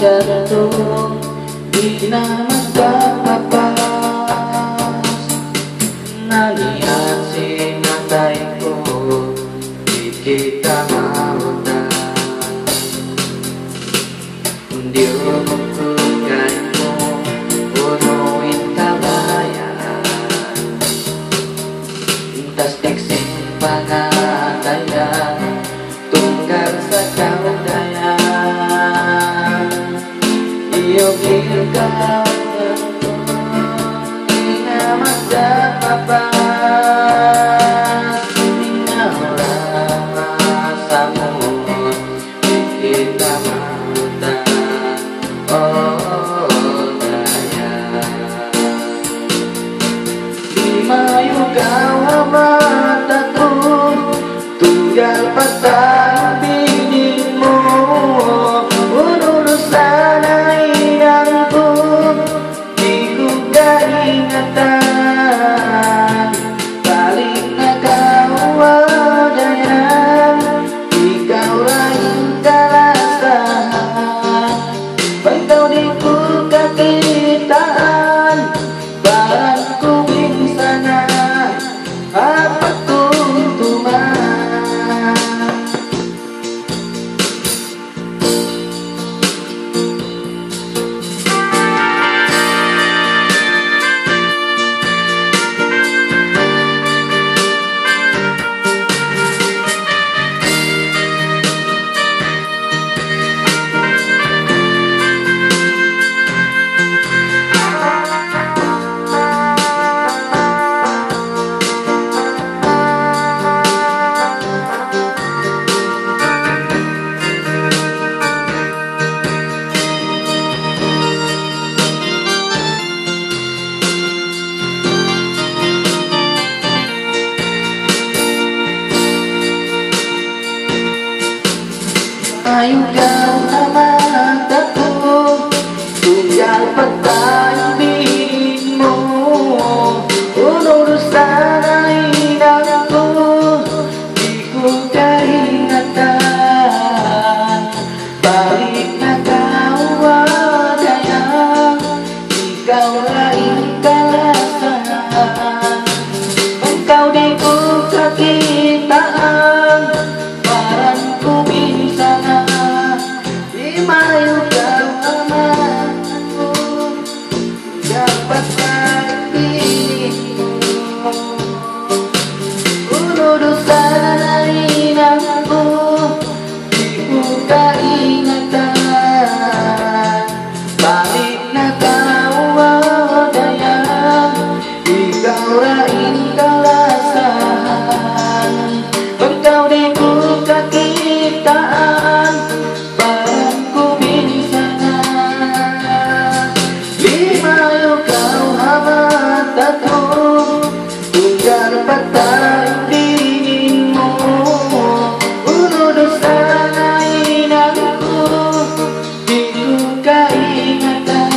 jantung di nama kapas nanian sinataiku di kita mauta diumumku kaimu unuin kabayan tas diksi pangadayan tunggal sakaudaya yogi kau nama siapa rasamu kita mauta oh daya Mayu kau mataku tunggal patah binimu urusan hidupku diduga ingatan baliknya kau adanya dikau lain kalasan bantau diku kakitaan barangku bingsana apa tuntuman Ayu kau mataku tunggal petang binimu urusan hidupku diduga ingatan baliknya kau adanya dikau lain kalasan engkau dibuka kitaan barangku bingsana Mayu kau amatku dapat dirimu urusan hidupku dibuka ingatan baliknya kau adanya dikau lain kalasan engkau dibuka kitaan Mayu kau mataku tunggal patah dirimu urusan hidupku diduga ingatan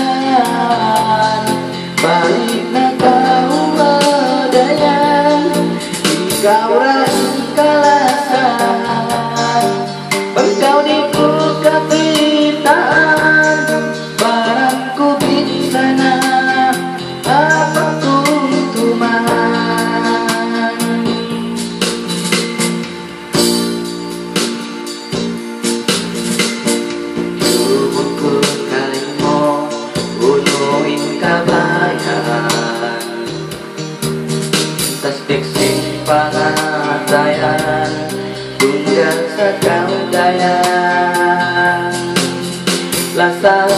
baliknya kau adanya dikau lain kalasan engkau dibuka kitaan barangku bingsana apa tuntuman tubuhku kalimu unuin kabayan tas diksi pangadayan tunggal sakaudaya lasal